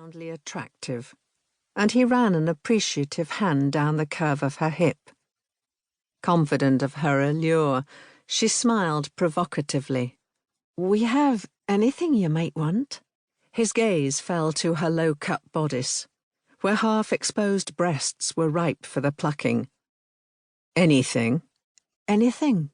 profoundly attractive, and he ran an appreciative hand down the curve of her hip. Confident of her allure, she smiled provocatively. "We have anything you might want?" His gaze fell to her low-cut bodice, where half-exposed breasts were ripe for the plucking. "Anything?" "Anything."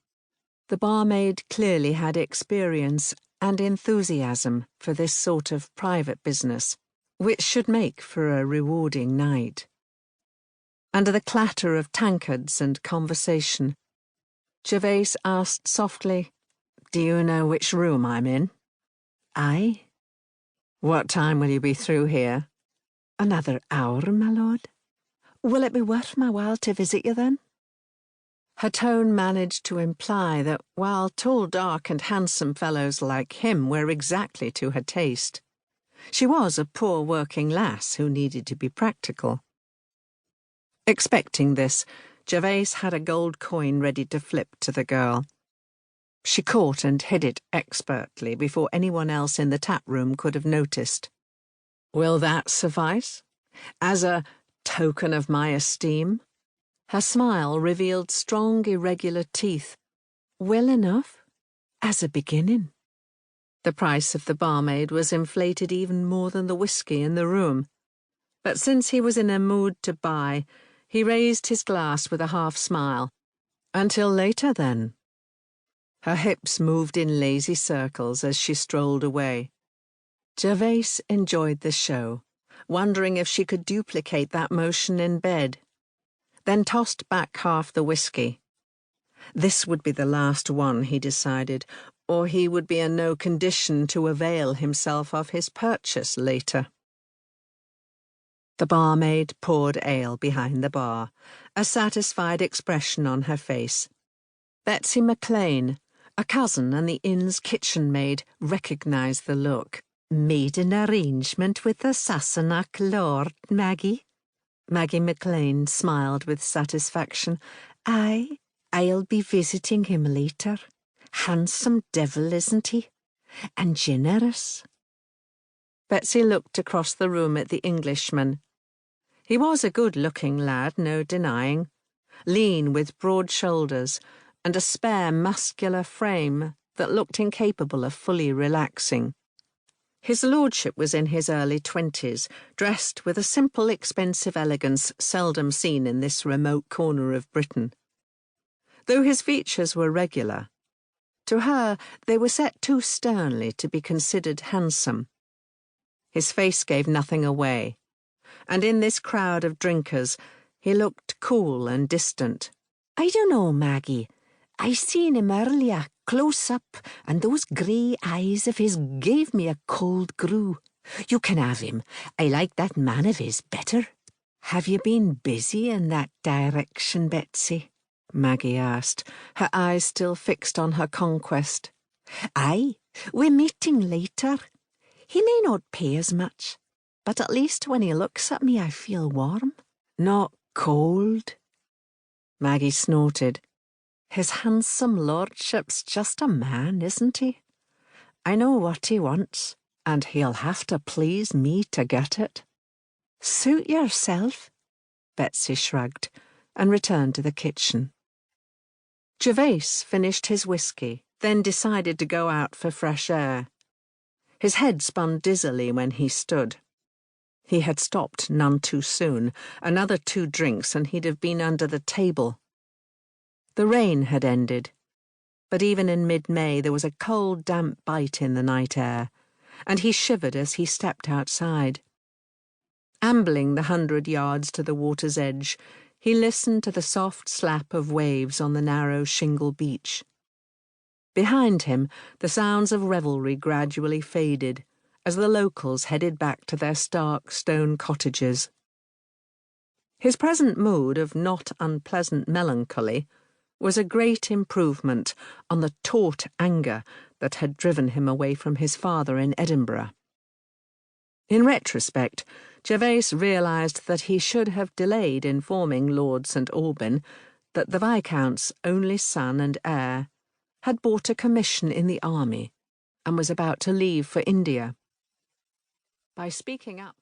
The barmaid clearly had experience and enthusiasm for this sort of private business, which should make for a rewarding night. Under the clatter of tankards and conversation, Gervase asked softly, "Do you know which room I'm in?" "Aye." "What time will you be through here?" "Another hour, my lord." "Will it be worth my while to visit you then?" Her tone managed to imply that while tall, dark, and handsome fellows like him were exactly to her taste, she was a poor working lass who needed to be practical. Expecting this, Gervase had a gold coin ready to flip to the girl. She caught and hid it expertly before anyone else in the tap room could have noticed. "Will that suffice? As a token of my esteem?" Her smile revealed strong, irregular teeth. "Well enough, as a beginning." The price of the barmaid was inflated even more than the whiskey in the room. But since he was in a mood to buy, he raised his glass with a half-smile. "Until later, then." Her hips moved in lazy circles as she strolled away. Gervase enjoyed the show, wondering if she could duplicate that motion in bed, then tossed back half the whiskey. This would be the last one, he decided, or he would be in no condition to avail himself of his purchase later. The barmaid poured ale behind the bar, a satisfied expression on her face. Betsy McLean, a cousin and the inn's kitchen maid, recognized the look. "Made an arrangement with the Sassenach lord, Maggie?" Maggie McLean smiled with satisfaction. "Aye, I'll be visiting him later. Handsome devil, isn't he? And generous." Betsy looked across the room at the Englishman. He was a good-looking lad, no denying, lean with broad shoulders and a spare, muscular frame that looked incapable of fully relaxing. His lordship was in his early 20s, dressed with a simple, expensive elegance seldom seen in this remote corner of Britain. Though his features were regular, to her they were set too sternly to be considered handsome. His face gave nothing away, and in this crowd of drinkers he looked cool and distant. "I don't know, Maggie. I seen him earlier, close up, and those grey eyes of his gave me a cold grue. You can have him. I like that man of his better." "Have you been busy in that direction, Betsy?" Maggie asked, her eyes still fixed on her conquest. "Aye, we're meeting later. He may not pay as much, but at least when he looks at me I feel warm, not cold." Maggie snorted. "His handsome lordship's just a man, isn't he? I know what he wants, and he'll have to please me to get it." "Suit yourself," Betsy shrugged, and returned to the kitchen. Gervase finished his whiskey, then decided to go out for fresh air. His head spun dizzily when he stood. He had stopped none too soon. Another 2 drinks and he'd have been under the table. The rain had ended, but even in mid-May there was a cold, damp bite in the night air, and he shivered as he stepped outside. Ambling the 100 yards to the water's edge, he listened to the soft slap of waves on the narrow shingle beach. Behind him, the sounds of revelry gradually faded as the locals headed back to their stark stone cottages. His present mood of not unpleasant melancholy was a great improvement on the taut anger that had driven him away from his father in Edinburgh. In retrospect, Gervase realised that he should have delayed informing Lord St. Aubyn that the Viscount's only son and heir had bought a commission in the army and was about to leave for India. By speaking up